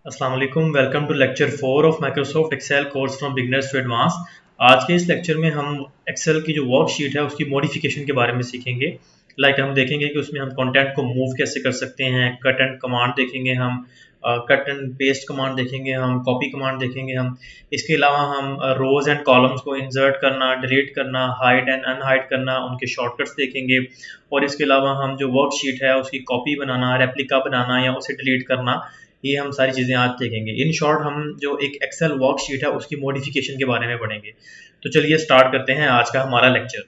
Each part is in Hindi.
अस्सलाम वालेकुम। Welcome to lecture 4 of Microsoft Excel course from beginners to advance. आज के इस लेक्चर में हम एक्सेल की जो वर्कशीट है उसकी मॉडिफिकेशन के बारे में सीखेंगे। हम देखेंगे कि उसमें हम कंटेंट को मूव कैसे कर सकते हैं, कट एंड कमांड देखेंगे हम, कट एंड पेस्ट कमांड देखेंगे हम, कॉपी कमांड देखेंगे हम। इसके अलावा हम रोज एंड कॉलम्स को इंसर्ट करना, डिलीट करना, हाइड एंड अनहाइड करना, उनके शॉर्टकट्स देखेंगे। और इसके अलावा हम जो वर्कशीट है उसकी कॉपी बनाना, रेप्लिका बनाना या उसे डिलीट करना, ये हम सारी चीज़ें आज देखेंगे। इन शॉर्ट हम जो एक एक्सेल वर्कशीट है उसकी मॉडिफिकेशन के बारे में पढ़ेंगे। तो चलिए स्टार्ट करते हैं आज का हमारा लेक्चर।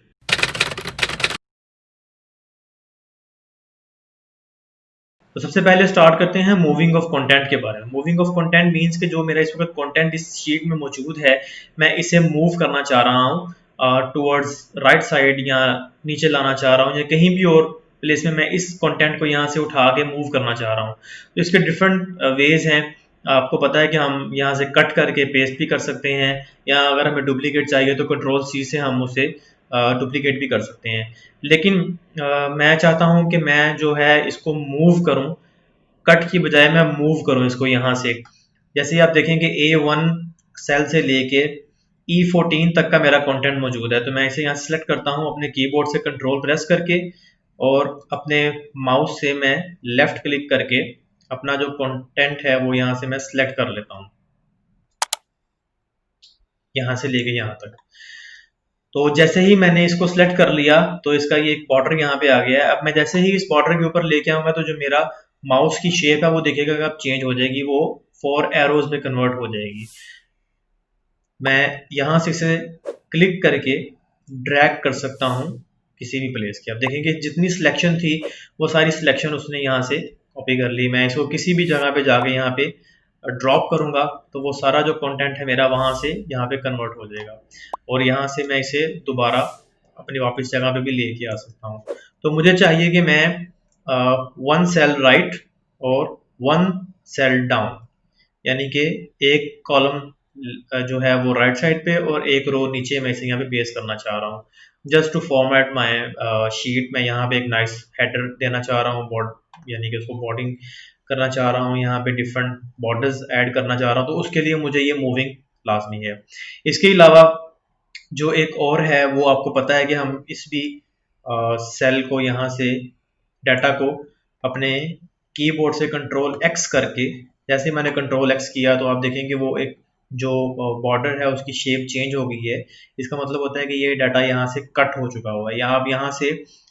तो सबसे पहले स्टार्ट करते हैं मूविंग ऑफ कंटेंट के बारे में। मूविंग ऑफ कंटेंट मींस कि जो मेरा इस वक्त कंटेंट इस शीट में मौजूद है, मैं इसे मूव करना चाह रहा हूँ टुवर्ड्स राइट साइड, या नीचे लाना चाह रहा हूँ, या कहीं भी और प्लेस में मैं इस कंटेंट को यहाँ से उठा के मूव करना चाह रहा हूँ। तो इसके डिफरेंट वेज हैं। आपको पता है कि हम यहाँ से कट करके पेस्ट भी कर सकते हैं, या अगर हमें डुप्लीकेट चाहिए तो कंट्रोल सी से हम उसे डुप्लीकेट भी कर सकते हैं। लेकिन मैं चाहता हूं कि मैं जो है इसको मूव करूं, कट की बजाय मैं मूव करूं इसको यहाँ से। जैसे आप देखेंगे A1 सेल से लेके E14 तक का मेरा कंटेंट मौजूद है। तो मैं इसे यहाँ सेलेक्ट करता हूँ अपने कीबोर्ड से कंट्रोल प्रेस करके, और अपने माउस से मैं लेफ्ट क्लिक करके अपना जो कंटेंट है वो यहाँ से मैं सिलेक्ट कर लेता हूँ, यहाँ से लेके यहाँ तक। तो जैसे ही मैंने इसको सिलेक्ट कर लिया तो इसका ये एक बॉर्डर यहाँ पे आ गया है। अब मैं जैसे ही इस बॉर्डर के ऊपर लेके आऊंगा तो जो मेरा माउस की शेप है वो देखेगा कि अब चेंज हो जाएगी, वो 4 एरोज में कन्वर्ट हो जाएगी। मैं यहाँ से इसे क्लिक करके ड्रैग कर सकता हूँ किसी भी प्लेस की। अब देखेंगे जितनी सिलेक्शन थी वो सारी सिलेक्शन उसने यहाँ से कॉपी कर ली। मैं इसको किसी भी जगह पे जाके यहाँ पे ड्रॉप करूंगा तो वो सारा जो कंटेंट है मेरा वहां से यहाँ पे कन्वर्ट हो जाएगा, और यहाँ से मैं इसे दोबारा अपनी वापस जगह पे भी लेके आ सकता हूँ। तो मुझे चाहिए कि मैं 1 सेल राइट और 1 सेल डाउन, यानी कि एक कॉलम जो है वो राइट साइड पे और एक रो नीचे मैं इसे यहाँ पे पेस्ट करना चाह रहा हूँ। Just to format my sheet, मैं यहाँ पे एक नाइस हेडर देना चाह रहा हूँ, बॉर्ड यानी कि उसको बॉर्डिंग करना चाह रहा हूँ, यहाँ पे डिफरेंट बॉर्डर्स ऐड करना चाह रहा हूँ। तो उसके लिए मुझे ये मूविंग लाजमी है। इसके अलावा जो एक और है वो आपको पता है कि हम इस भी सेल को यहाँ से डाटा को अपने कीबोर्ड से कंट्रोल एक्स करके, जैसे मैंने कंट्रोल एक्स किया तो आप देखेंगे वो एक जो बॉर्डर है उसकी शेप चेंज हो गई है। इसका मतलब होता है कि ये डाटा यहाँ से कट हो चुका हुआ है। या आप यहाँ से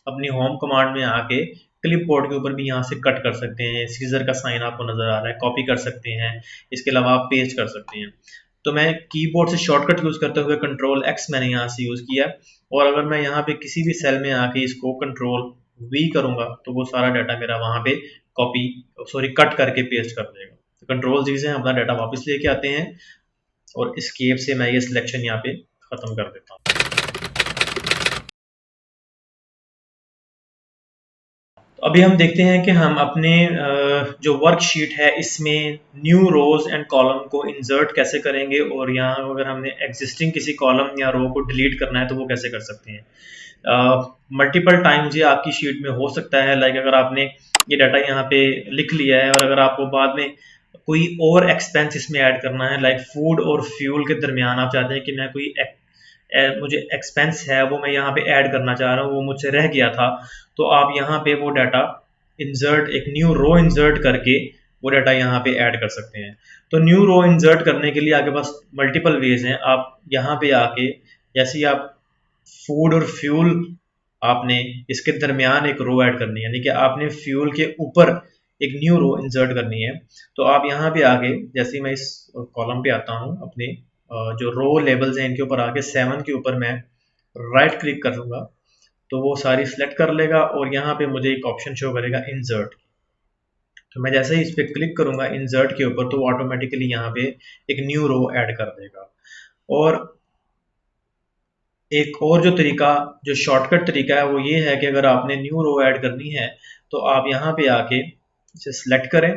अपनी होम कमांड में आके क्लिप बोर्ड के ऊपर भी यहाँ से कट कर सकते हैं। सीजर का साइन आपको नजर आ रहा है, कॉपी कर सकते हैं। इसके अलावा आप पेस्ट कर सकते हैं। तो मैं कीबोर्ड से शॉर्टकट यूज करते हुए कंट्रोल एक्स मैंने यहाँ से यूज किया, और अगर मैं यहाँ पे किसी भी सेल में आके इसको कंट्रोल वी करूंगा तो वो सारा डाटा मेरा वहां पे कॉपी सॉरी कट करके पेस्ट कर देगा। तो कंट्रोल जी से हम अपना डाटा वापस लेके आते हैं, और एस्केप से मैं ये सिलेक्शन यहाँ पे खत्म कर देता हूँ। तो अभी हम देखते हैं कि हम अपने जो वर्कशीट है इसमें न्यू रोज एंड कॉलम को इंसर्ट कैसे करेंगे, और यहाँ अगर हमने एग्जिस्टिंग किसी कॉलम या रो को डिलीट करना है तो वो कैसे कर सकते हैं। मल्टीपल टाइम्स ये आपकी शीट में हो सकता है। अगर आपने ये डाटा यहाँ पे लिख लिया है और अगर आपको बाद में कोई और एक्सपेंस इसमें ऐड करना है, लाइक फूड और फ्यूल के दरमियान आप चाहते हैं कि मैं कोई मुझे एक्सपेंस है वो मैं यहाँ पे ऐड करना चाह रहा हूँ, वो मुझसे रह गया था, तो आप यहाँ पे वो डाटा इंसर्ट, एक न्यू रो इंसर्ट करके वो डाटा यहाँ पे ऐड कर सकते हैं। तो न्यू रो इंसर्ट करने के लिए आपके पास मल्टीपल वेज हैं। आप यहाँ पे आके जैसे ही आप फूड और फ्यूल, आपने इसके दरमियान एक रो ऐड करनी है, यानी कि आपने फ्यूल के ऊपर एक न्यू रो इंसर्ट करनी है। तो आप यहाँ पे आके जैसे ही मैं इस कॉलम पे आता हूँ, अपने जो रो लेबल्स हैं इनके ऊपर आके 7 के ऊपर मैं राइट क्लिक करूंगा तो वो सारी सिलेक्ट कर लेगा, और यहाँ पे मुझे एक ऑप्शन शो करेगा इंसर्ट। तो मैं जैसे ही इस पर क्लिक करूंगा इंसर्ट के ऊपर तो वो ऑटोमेटिकली यहाँ पे एक न्यू रो ऐड कर देगा। और एक और जो तरीका, जो शॉर्टकट तरीका है वो ये है कि अगर आपने न्यू रो ऐड करनी है तो आप यहाँ पे आके इसे सिलेक्ट करें,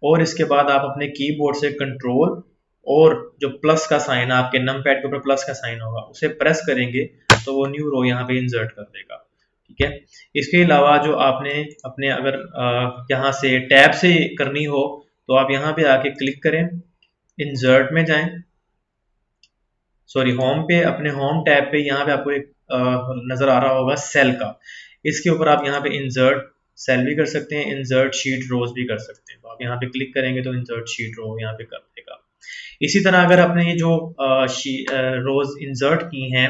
और इसके बाद आप अपने कीबोर्ड से कंट्रोल और जो प्लस का साइन है, आपके नम पैड के ऊपर प्लस का साइन होगा, उसे प्रेस करेंगे तो वो न्यू रो यहाँ पे इंसर्ट कर देगा। ठीक है। इसके अलावा जो आपने अपने अगर यहाँ से टैब से करनी हो तो आप यहाँ पे आके क्लिक करें, इंसर्ट में जाएं, सॉरी होम पे, अपने होम टैब पे यहाँ पे आपको एक नजर आ रहा होगा सेल का, इसके ऊपर आप यहाँ पे इंसर्ट सेल भी कर सकते हैं, इंसर्ट शीट रोज भी कर सकते हैं। तो आप यहाँ पे क्लिक करेंगे तो इंसर्ट शीट रो यहाँ पे कर देगा। इसी तरह अगर आपने ये जो रोज इंसर्ट की हैं,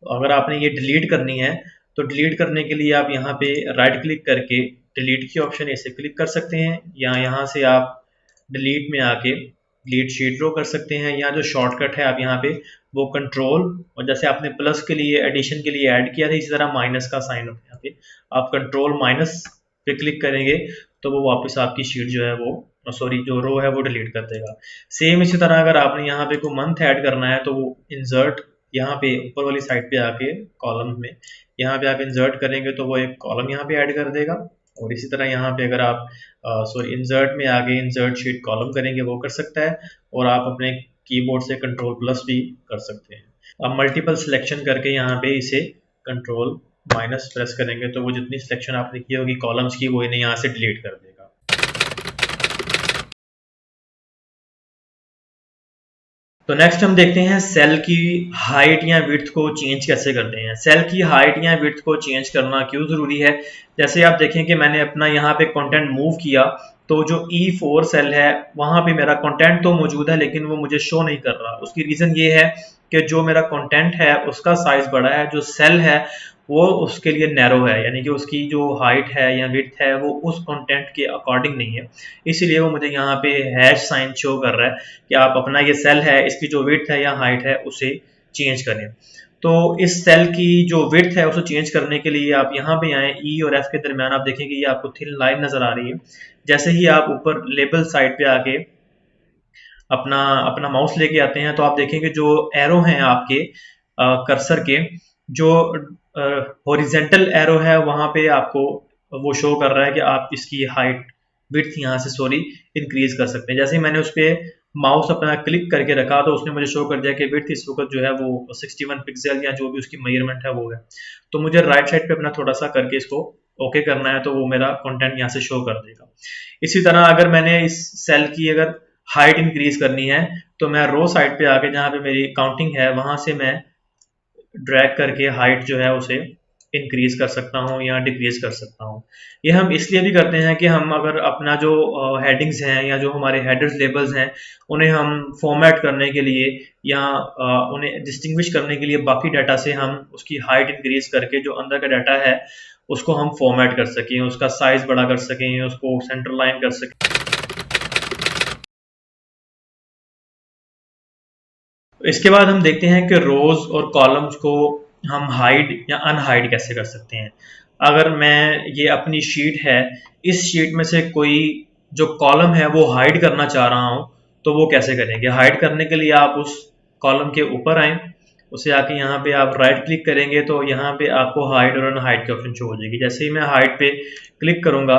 अगर आपने ये डिलीट करनी है तो डिलीट करने के लिए आप यहाँ पे राइट क्लिक करके डिलीट की ऑप्शन ऐसे क्लिक कर सकते हैं, या यहाँ से आप डिलीट में आके डिलीट शीट रो कर सकते हैं, या जो शॉर्टकट है आप यहाँ पे वो कंट्रोल, और जैसे आपने प्लस के लिए एडिशन के लिए ऐड किया था इसी तरह माइनस का साइन यहाँ पे आप कंट्रोल माइनस पे क्लिक करेंगे तो वो वापस आपकी शीट जो है वो, सॉरी जो रो है वो डिलीट कर देगा। सेम इसी तरह अगर आपने यहाँ पे कोई मंथ ऐड करना है तो वो इंसर्ट यहाँ पे ऊपर वाली साइड पे आके कॉलम में यहाँ पे आप इंसर्ट करेंगे तो वो एक कॉलम यहाँ पे ऐड कर देगा। और इसी तरह यहाँ पे अगर आप सॉरी इंसर्ट में आगे इंसर्ट शीट कॉलम करेंगे वो कर सकता है, और आप अपने कीबोर्ड से कंट्रोल प्लस भी कर सकते हैं। अब मल्टीपल सिलेक्शन करके यहाँ पे इसे कंट्रोल माइनस प्रेस करेंगे तो वो जितनी सिलेक्शन आपने की होगी कॉलम्स की वो इन्हें यहाँ से डिलीट कर देगा। तो नेक्स्ट हम देखते हैं सेल की हाइट या विड्थ को चेंज कैसे करते हैं। सेल की हाइट या विड्थ को चेंज करना क्यों जरूरी है, जैसे आप देखें कि मैंने अपना यहाँ पे कंटेंट मूव किया तो जो E4 सेल है वहां पे मेरा कंटेंट तो मौजूद है लेकिन वो मुझे शो नहीं कर रहा। उसकी रीजन ये है कि जो मेरा कंटेंट है उसका साइज बड़ा है, जो सेल है वो उसके लिए नैरो है, यानी कि उसकी जो हाइट है या विड्थ है वो उस कंटेंट के अकॉर्डिंग नहीं है, इसीलिए वो मुझे यहाँ पे हैश साइन शो कर रहा है कि आप अपना ये सेल है इसकी जो विड्थ है या हाइट है उसे चेंज करें। तो इस सेल की जो विड्थ है उसे चेंज करने के लिए आप यहाँ पे आए, ई और एफ के दरमियान आप देखेंगे ये आपको थिन लाइन नजर आ रही है। जैसे ही आप ऊपर लेबल साइड पे आके अपना अपना माउस लेके आते हैं तो आप देखेंगे जो एरो हैं आपके कर्सर के, जो हॉरिजेंटल एरो है वहां पे आपको वो शो कर रहा है कि आप इसकी हाइट विड्थ यहाँ से सॉरी इंक्रीज कर सकते हैं। जैसे ही मैंने उस पर माउस अपना क्लिक करके रखा तो उसने मुझे शो कर दिया कि विड्थ इस वक्त जो है वो 61 पिक्सल या जो भी उसकी मेजरमेंट है वो है। तो मुझे राइट साइड पे अपना थोड़ा सा करके इसको ओके करना है तो वो मेरा कंटेंट यहाँ से शो कर देगा। इसी तरह अगर मैंने इस सेल की अगर हाइट इंक्रीज करनी है तो मैं रो साइड पे आके जहाँ पे मेरी काउंटिंग है वहां से मैं ड्रैग करके हाइट जो है उसे इंक्रीज कर सकता हूँ या डिक्रीज कर सकता हूँ। ये हम इसलिए भी करते हैं कि हम अगर अपना जो हेडिंग्स हैं या जो हमारे हेडर्स लेबल्स हैं उन्हें हम फॉर्मेट करने के लिए या उन्हें डिस्टिंग्विश करने के लिए बाकी डाटा से हम उसकी हाइट इंक्रीज करके जो अंदर का डाटा है उसको हम फॉर्मेट कर सकें, उसका साइज बड़ा कर सकें, उसको सेंटर लाइन कर सकें। इसके बाद हम देखते हैं कि रोज और कॉलम्स को हम हाइड या अनहाइड कैसे कर सकते हैं। अगर मैं ये अपनी शीट है, इस शीट में से कोई जो कॉलम है वो हाइड करना चाह रहा हूं तो वो कैसे करेंगे। हाइड करने के लिए आप उस कॉलम के ऊपर आए, उसे आके यहाँ पे आप राइट क्लिक करेंगे तो यहाँ पे आपको हाइड और अनहाइड की ऑप्शन शो हो जाएगी। जैसे ही मैं हाइड पे क्लिक करूंगा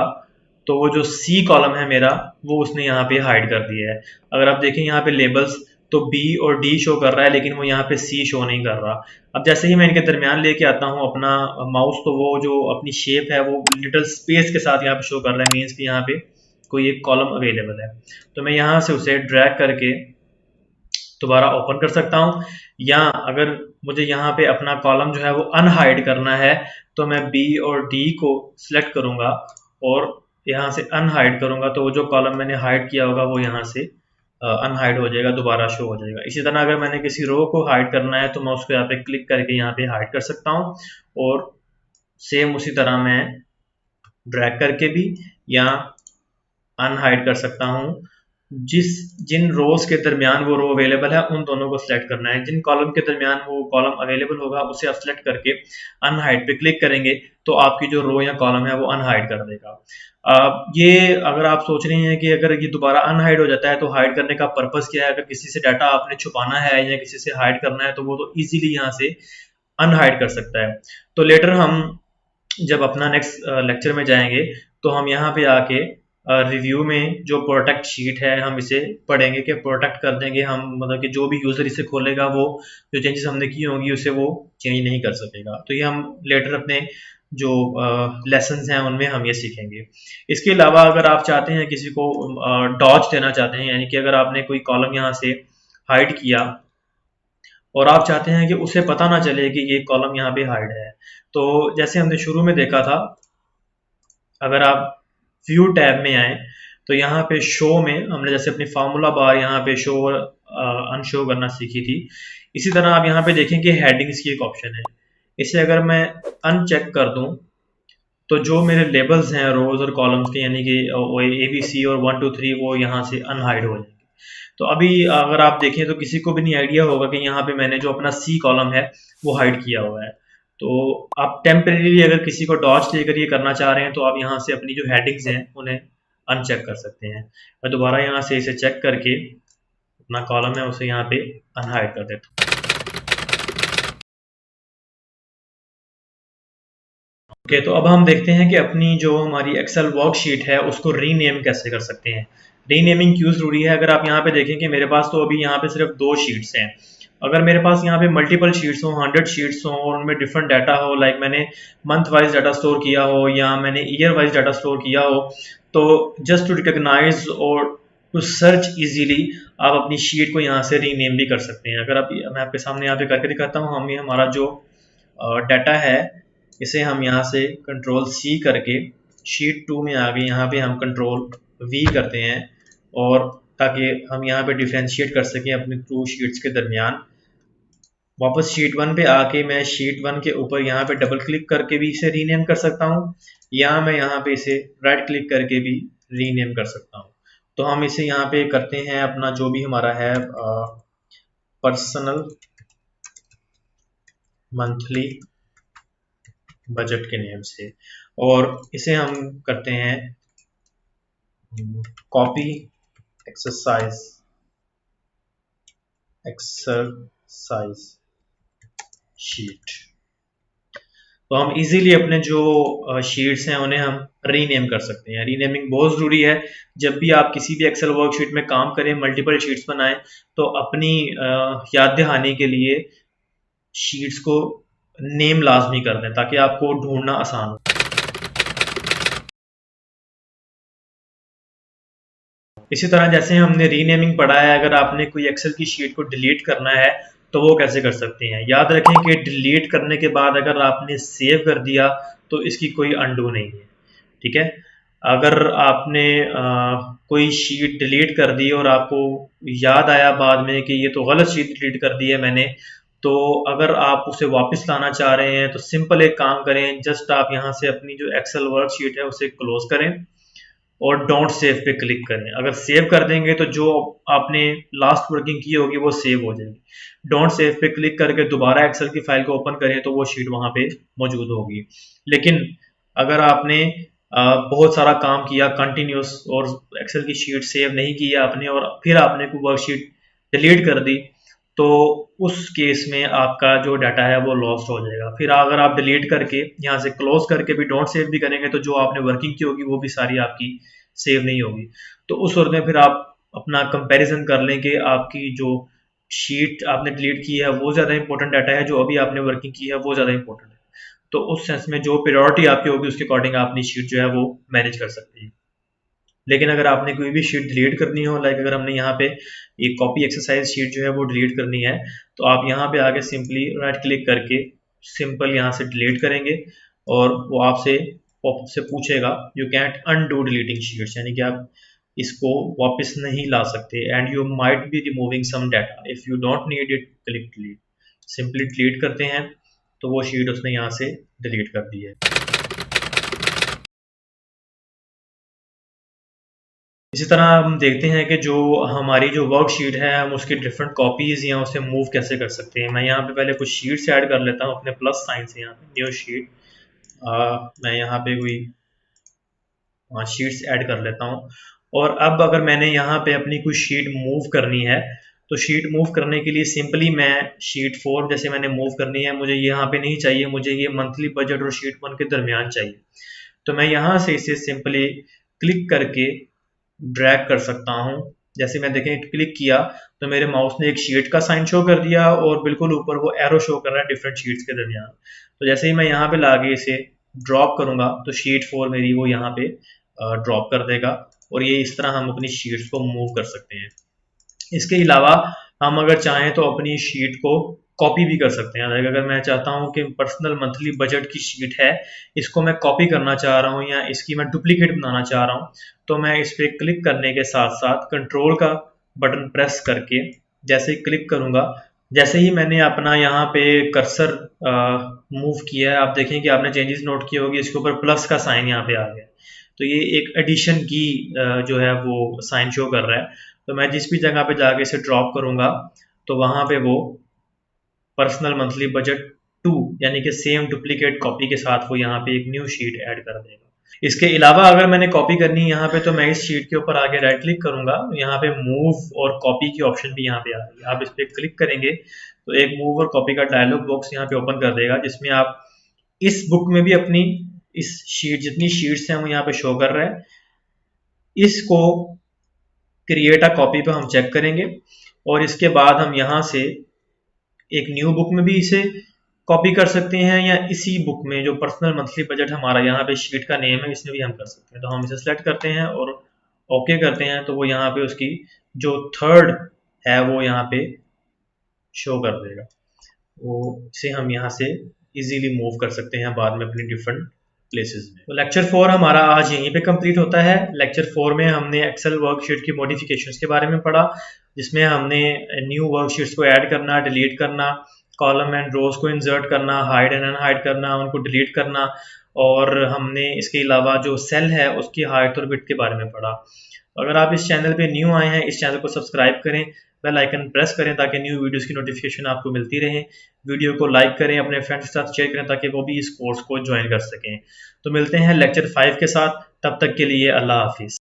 तो वो जो सी कॉलम है मेरा वो उसने यहाँ पे हाइड कर दिया है। अगर आप देखें यहाँ पे लेबल्स तो बी और डी शो कर रहा है लेकिन वो यहाँ पे सी शो नहीं कर रहा। अब जैसे ही मैं इनके दरमियान लेके आता हूँ अपना माउस तो वो जो अपनी शेप है वो लिटिल स्पेस के साथ यहाँ पे शो कर रहा है, मीन्स कि यहाँ पे कोई एक कॉलम अवेलेबल है। तो मैं यहाँ से उसे ड्रैग करके दोबारा ओपन कर सकता हूँ, या अगर मुझे यहाँ पे अपना कॉलम जो है वो अनहाइड करना है तो मैं बी और डी को सिलेक्ट करूंगा और यहाँ से अनहाइड करूंगा तो वो जो कॉलम मैंने हाइड किया होगा वो यहाँ से अनहाइड हो जाएगा, दोबारा शो हो जाएगा। इसी तरह अगर मैंने किसी रो को हाइड करना है तो मैं उसको यहाँ पे क्लिक करके यहाँ पे हाइड कर सकता हूँ, और सेम उसी तरह मैं ड्रैग करके भी या अनहाइड कर सकता हूँ। जिन रोज के दरमियान वो रो अवेलेबल है उन दोनों को सिलेक्ट करना है, जिन कॉलम के दरमियान वो कॉलम अवेलेबल होगा उसे आप सिलेक्ट करके अनहाइड पे क्लिक करेंगे तो आपकी जो रो या कॉलम है वो अनहाइड कर देगा। ये अगर आप सोच रहे हैं कि अगर ये दोबारा अनहाइड हो जाता है तो हाइड करने का पर्पस क्या है, अगर किसी से डाटा आपने छुपाना है या किसी से हाइड करना है तो वो तो इजीली यहाँ से अनहाइड कर सकता है। तो लेटर हम जब अपना नेक्स्ट लेक्चर में जाएंगे तो हम यहाँ पे आके रिव्यू में जो प्रोटेक्ट शीट है हम इसे पढ़ेंगे कि प्रोटेक्ट कर देंगे हम, मतलब कि जो भी यूजर इसे खोलेगा वो जो चेंजेस हमने की होंगी उसे वो चेंज नहीं कर सकेगा। तो ये हम लेटर अपने जो लेसन्स हैं उनमें हम ये सीखेंगे। इसके अलावा अगर आप चाहते हैं किसी को डॉज देना चाहते हैं, यानी कि अगर आपने कोई कॉलम यहाँ से हाइड किया और आप चाहते हैं कि उसे पता ना चले कि ये कॉलम यहाँ पे हाइड है, तो जैसे हमने शुरू में देखा था, अगर आप व्यू टैब में आए तो यहाँ पे शो में हमने जैसे अपनी फार्मूला बार यहाँ पे शो और अनशो करना सीखी थी। इसी तरह आप यहाँ पे देखें कि हेडिंग्स की एक ऑप्शन है, इसे अगर मैं अनचेक कर दूं तो जो मेरे लेबल्स हैं रोज और कॉलम्स के, यानी कि ए बी सी और 1 2 3, वो यहाँ से अनहाइड हो जाएंगे। तो अभी अगर आप देखें तो किसी को भी नहीं आइडिया होगा कि यहाँ पे मैंने जो अपना सी कॉलम है वो हाइड किया हुआ है। तो आप टेम्परेरी अगर किसी को डॉज देकर ये करना चाह रहे हैं तो आप यहाँ से अपनी जो हेडिंग्स हैं उन्हें अनचेक कर सकते हैं। मैं दोबारा यहाँ से इसे चेक करके अपना कॉलम है उसे यहाँ पे अनहाइड कर देता हूँ। ओके, तो अब हम देखते हैं कि अपनी जो हमारी एक्सेल वर्कशीट है उसको रीनेम कैसे कर सकते हैं। रीनेमिंग क्यों ज़रूरी है? अगर आप यहाँ पे देखें कि मेरे पास तो अभी यहाँ पे सिर्फ 2 शीट्स हैं। अगर मेरे पास यहाँ पे मल्टीपल शीट्स हों, 100 शीट्स हों और उनमें डिफरेंट डाटा हो, लाइक मैंने मंथ वाइज डाटा स्टोर किया हो या मैंने ईयर वाइज डाटा स्टोर किया हो, तो जस्ट टू रिकॉग्नाइज और टू सर्च इजीली आप अपनी शीट को यहाँ से रीनेम भी कर सकते हैं। अगर आप, मैं आपके सामने यहाँ पे करके दिखाता हूँ, हम ये हमारा जो डाटा है इसे हम यहाँ से कंट्रोल सी करके शीट 2 में आगे यहाँ पे हम कंट्रोल वी करते हैं, और ताकि हम यहाँ पे डिफ्रेंशिएट कर सकें अपनी 2 शीट्स के दरमियान। वापस शीट 1 पे आके मैं शीट 1 के ऊपर यहाँ पे डबल क्लिक करके भी इसे रीनेम कर सकता हूँ, या मैं यहाँ पे इसे राइट क्लिक करके भी रीनेम कर सकता हूँ। तो हम इसे यहाँ पे करते हैं अपना जो भी हमारा है पर्सनल मंथली बजट के नेम से, और इसे हम करते हैं कॉपी एक्सरसाइज शीट। तो हम इजीली अपने जो शीट्स हैं उन्हें हम रीनेम कर सकते हैं। रीनेमिंग बहुत ज़रूरी है। जब भी आप किसी भी एक्सेल वर्कशीट में काम करें, मल्टीपल शीट्स बनाएं, तो अपनी याद दहानी के लिए शीट्स को नेम लाजमी कर दें ताकि आपको ढूंढना आसान हो। इसी तरह जैसे हमने रीनेमिंग पढ़ा है, अगर आपने कोई एक्सेल की शीट को डिलीट करना है तो वो कैसे कर सकते हैं। याद रखें कि डिलीट करने के बाद अगर आपने सेव कर दिया तो इसकी कोई अंडू नहीं है, ठीक है। अगर आपने कोई शीट डिलीट कर दी और आपको याद आया बाद में कि ये तो गलत शीट डिलीट कर दी है मैंने, तो अगर आप उसे वापस लाना चाह रहे हैं तो सिंपल एक काम करें, जस्ट आप यहाँ से अपनी जो एक्सेल वर्कशीट है उसे क्लोज करें और डोंट सेव पे क्लिक करें। अगर सेव कर देंगे तो जो आपने लास्ट वर्किंग की होगी वो सेव हो जाएगी। डोंट सेव पे क्लिक करके दोबारा एक्सेल की फाइल को ओपन करें तो वो शीट वहां पे मौजूद होगी। लेकिन अगर आपने बहुत सारा काम किया कंटिन्यूस और एक्सेल की शीट सेव नहीं की आपने और फिर आपने कोई वर्कशीट डिलीट कर दी, तो उस केस में आपका जो डाटा है वो लॉस्ट हो जाएगा। फिर अगर आप डिलीट करके यहाँ से क्लोज करके भी डोंट सेव भी करेंगे तो जो आपने वर्किंग की होगी वो भी सारी आपकी सेव नहीं होगी। तो उस सूरत में फिर आप अपना कंपैरिजन कर लें कि आपकी जो शीट आपने डिलीट की है वो ज़्यादा इंपॉर्टेंट डाटा है, जो अभी आपने वर्किंग की है वो ज़्यादा इंपॉर्टेंट है। तो उस सेंस में जो प्रायोरिटी आपकी होगी उसके अकॉर्डिंग आप अपनी शीट जो है वो मैनेज कर सकते हैं। लेकिन अगर आपने कोई भी शीट डिलीट करनी हो, लाइक अगर हमने यहाँ पे एक कॉपी एक्सरसाइज शीट जो है वो डिलीट करनी है, तो आप यहाँ पे आके सिंपली राइट क्लिक करके सिंपल यहाँ से डिलीट करेंगे और वो आपसे पॉपअप से पूछेगा you can't undo deleting sheets, यानी कि आप इसको वापस नहीं ला सकते, and you might be removing some data, if you don't need it click delete. Simply delete करते हैं तो वो शीट उसने यहाँ से डिलीट कर दी है। इसी तरह हम देखते हैं कि जो हमारी जो वर्कशीट है हम उसकी डिफरेंट कॉपीज़ या उसे मूव कैसे कर सकते हैं। मैं यहाँ पे पहले कुछ शीट्स ऐड कर लेता हूँ अपने प्लस साइन से, यहाँ पे न्यू शीट, मैं यहाँ पे कोई शीट्स ऐड कर लेता हूँ। और अब अगर मैंने यहाँ पे अपनी कोई शीट मूव करनी है तो शीट मूव करने के लिए सिंपली मैं शीट 4 जैसे मैंने मूव करनी है, मुझे यहाँ पे नहीं चाहिए, मुझे ये मंथली बजट और शीट 1 के दरमियान चाहिए। तो मैं यहाँ से इसे सिंपली क्लिक करके ड्रैग कर सकता हूँ। जैसे मैं देखें क्लिक किया तो मेरे माउस ने एक शीट का साइन शो कर दिया और बिल्कुल ऊपर वो एरो शो कर रहा है डिफरेंट शीट्स के दरमियान। तो जैसे ही मैं यहाँ पे लाके इसे ड्रॉप करूंगा तो शीट 4 मेरी वो यहाँ पे ड्रॉप कर देगा। और ये इस तरह हम अपनी शीट्स को मूव कर सकते हैं। इसके अलावा हम अगर चाहें तो अपनी शीट को कॉपी भी कर सकते हैं। अगर मैं चाहता हूं कि पर्सनल मंथली बजट की शीट है, इसको मैं कॉपी करना चाह रहा हूं या इसकी मैं डुप्लीकेट बनाना चाह रहा हूं, तो मैं इस पर क्लिक करने के साथ साथ कंट्रोल का बटन प्रेस करके जैसे ही क्लिक करूंगा, जैसे ही मैंने अपना यहाँ पे कर्सर मूव किया है, आप देखें कि आपने चेंजेस नोट किए होंगे, इसके ऊपर प्लस का साइन यहाँ पे आ गया। तो ये एक एडिशन की जो है वो साइन शो कर रहा है। तो मैं जिस भी जगह पे जाके इसे ड्रॉप करूंगा तो वहां पे वो पर्सनल मंथली बजट 2 यानी कि सेम डुप्लीकेट कॉपी के साथ वो यहाँ पे एक न्यू शीट ऐड कर देगा। इसके अलावा अगर मैंने कॉपी करनी है यहाँ पे, तो मैं इस शीट के ऊपर आगे राइट क्लिक करूंगा, यहाँ पे मूव और कॉपी की ऑप्शन भी यहाँ पे आ रही है। आप इस पर क्लिक करेंगे तो एक मूव और कॉपी का डायलॉग बॉक्स यहाँ पे ओपन कर देगा, जिसमें आप इस बुक में भी अपनी इस शीट जितनी शीट्स हैं वो यहाँ पे शो कर रहा है। इसको क्रिएट अ कॉपी पे हम चेक करेंगे और इसके बाद हम यहाँ से एक न्यू बुक में भी इसे कॉपी कर सकते हैं, या इसी बुक में जो पर्सनल मंथली बजट हमारा यहाँ पे शीट का नेम है इसमें भी हम कर सकते हैं। तो हम इसे सेलेक्ट करते हैं और ओके करते हैं, तो वो यहाँ पे उसकी जो थर्ड है वो यहाँ पे शो कर देगा। वो इसे हम यहाँ से इजीली मूव कर सकते हैं बाद में अपनी डिफरेंट प्लेसेस में। तो लेक्चर 4 हमारा आज यहीं पे कंप्लीट होता है। लेक्चर 4 में हमने एक्सेल वर्कशीट की मॉडिफिकेशंस के बारे में पढ़ा, जिसमें हमने न्यू वर्कशीट्स को ऐड करना, डिलीट करना, कॉलम एंड रोज को इंसर्ट करना, हाइड एंड अनहाइड करना, उनको डिलीट करना, और हमने इसके अलावा जो सेल है उसकी हाइट और विड्थ के बारे में पढ़ा। अगर आप इस चैनल पे न्यू आए हैं, इस चैनल को सब्सक्राइब करें, बेल आइकन प्रेस करें ताकि न्यू वीडियोस की नोटिफिकेशन आपको मिलती रहे। वीडियो को लाइक करें, अपने फ्रेंड्स के साथ शेयर करें ताकि वो भी इस कोर्स को ज्वाइन कर सकें। तो मिलते हैं लेक्चर 5 के साथ, तब तक के लिए अल्लाह हाफिज़।